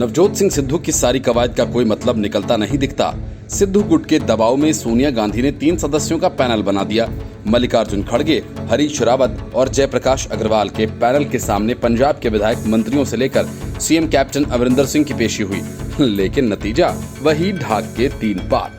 नवजोत सिंह सिद्धू की सारी कवायद का कोई मतलब निकलता नहीं दिखता। सिद्धू गुट के दबाव में सोनिया गांधी ने 3 सदस्यों का पैनल बना दिया। मल्लिकार्जुन खड़गे, हरीश रावत और जयप्रकाश अग्रवाल के पैनल के सामने पंजाब के विधायक मंत्रियों से लेकर सीएम कैप्टन अमरिंदर सिंह की पेशी हुई, लेकिन नतीजा वही ढाक के 3 पार।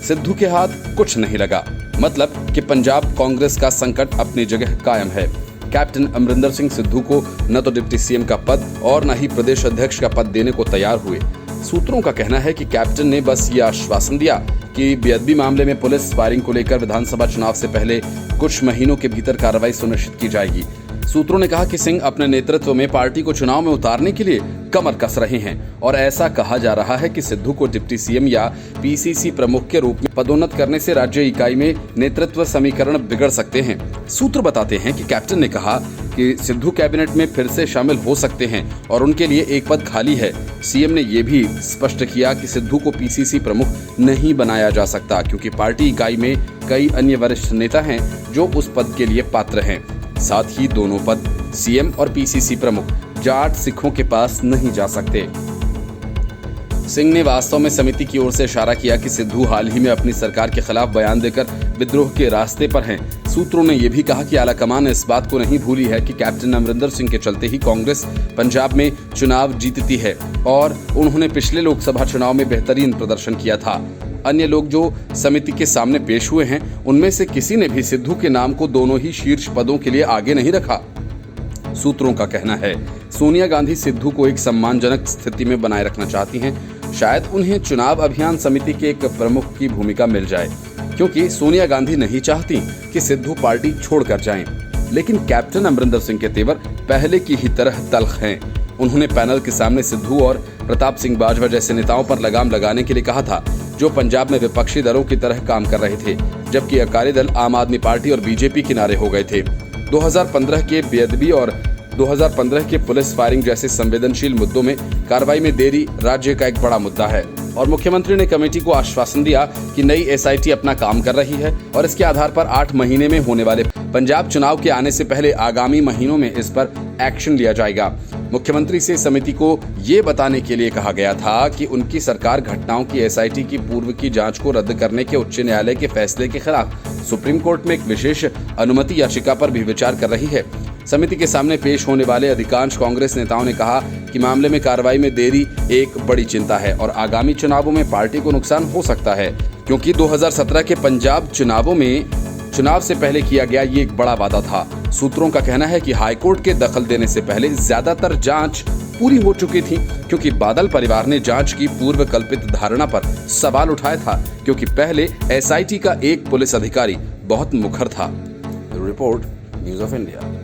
सिद्धू के हाथ कुछ नहीं लगा। मतलब कि पंजाब कांग्रेस का संकट अपनी जगह कायम है। कैप्टन अमरिंदर सिंह सिद्धू को न तो डिप्टी सीएम का पद और न ही प्रदेश अध्यक्ष का पद देने को तैयार हुए। सूत्रों का कहना है कि कैप्टन ने बस ये आश्वासन दिया कि बेअदबी मामले में पुलिस फायरिंग को लेकर विधानसभा चुनाव से पहले कुछ महीनों के भीतर कार्रवाई सुनिश्चित की जाएगी। सूत्रों ने कहा कि सिंह अपने नेतृत्व में पार्टी को चुनाव में उतारने के लिए कमर कस रहे हैं और ऐसा कहा जा रहा है कि सिद्धू को डिप्टी सीएम या पीसीसी प्रमुख के रूप में पदोन्नत करने से राज्य इकाई में नेतृत्व समीकरण बिगड़ सकते हैं। सूत्र बताते हैं कि कैप्टन ने कहा कि सिद्धू कैबिनेट में फिर से शामिल हो सकते हैं और उनके लिए एक पद खाली है। सीएम ने यह भी स्पष्ट किया कि सिद्धू को पीसीसी प्रमुख नहीं बनाया जा सकता क्योंकि पार्टी इकाई में कई अन्य वरिष्ठ नेता हैं जो उस पद के लिए पात्र हैं। साथ ही दोनों पद सीएम और पीसीसी प्रमुख जाट सिखों के पास नहीं जा सकते। सिंह ने वास्तव में समिति की ओर से इशारा किया कि सिद्धू हाल ही में अपनी सरकार के खिलाफ बयान देकर विद्रोह के रास्ते पर हैं। सूत्रों ने यह भी कहा कि आलाकमान इस बात को नहीं भूली है कि कैप्टन अमरिंदर सिंह के चलते ही कांग्रेस पंजाब में चुनाव जीतती है और उन्होंने पिछले लोकसभा चुनाव में बेहतरीन प्रदर्शन किया था। अन्य लोग जो समिति के सामने पेश हुए हैं उनमें से किसी ने भी सिद्धू के नाम को दोनों ही शीर्ष पदों के लिए आगे नहीं रखा। सूत्रों का कहना है सोनिया गांधी सिद्धू को एक सम्मानजनक स्थिति में बनाए रखना चाहती हैं। शायद उन्हें चुनाव अभियान समिति के एक प्रमुख की भूमिका मिल जाए क्योंकि सोनिया गांधी नहीं चाहती कि सिद्धू पार्टी छोड़कर जाएं। लेकिन कैप्टन अमरिंदर सिंह के तेवर पहले की ही तरह तल्ख हैं। उन्होंने पैनल के सामने सिद्धू और प्रताप सिंह बाजवा जैसे नेताओं पर लगाम लगाने के लिए कहा था जो पंजाब में विपक्षी दलों की तरह काम कर रहे थे, जबकि अकाली दल, आम आदमी पार्टी और बीजेपी किनारे हो गए थे। 2015 के बेअदबी और 2015 के पुलिस फायरिंग जैसे संवेदनशील मुद्दों में कार्रवाई में देरी राज्य का एक बड़ा मुद्दा है और मुख्यमंत्री ने कमेटी को आश्वासन दिया कि नई एसआईटी अपना काम कर रही है और इसके आधार पर 8 महीने में होने वाले पंजाब चुनाव के आने से पहले आगामी महीनों में इस पर एक्शन लिया जाएगा। मुख्यमंत्री से समिति को ये बताने के लिए कहा गया था कि उनकी सरकार घटनाओं की एसआईटी की पूर्व की जांच को रद्द करने के उच्च न्यायालय के फैसले के खिलाफ सुप्रीम कोर्ट में एक विशेष अनुमति याचिका पर भी विचार कर रही है। समिति के सामने पेश होने वाले अधिकांश कांग्रेस नेताओं ने कहा कि मामले में कार्रवाई में देरी एक बड़ी चिंता है और आगामी चुनावों में पार्टी को नुकसान हो सकता है क्योंकि 2017 के पंजाब चुनावों में चुनाव से पहले किया गया ये एक बड़ा वादा था। सूत्रों का कहना है कि हाईकोर्ट के दखल देने से पहले ज्यादातर जांच पूरी हो चुकी थी क्योंकि बादल परिवार ने जांच की पूर्व कल्पित धारणा पर सवाल उठाया था क्योंकि पहले एसआईटी का एक पुलिस अधिकारी बहुत मुखर था। Report news of India.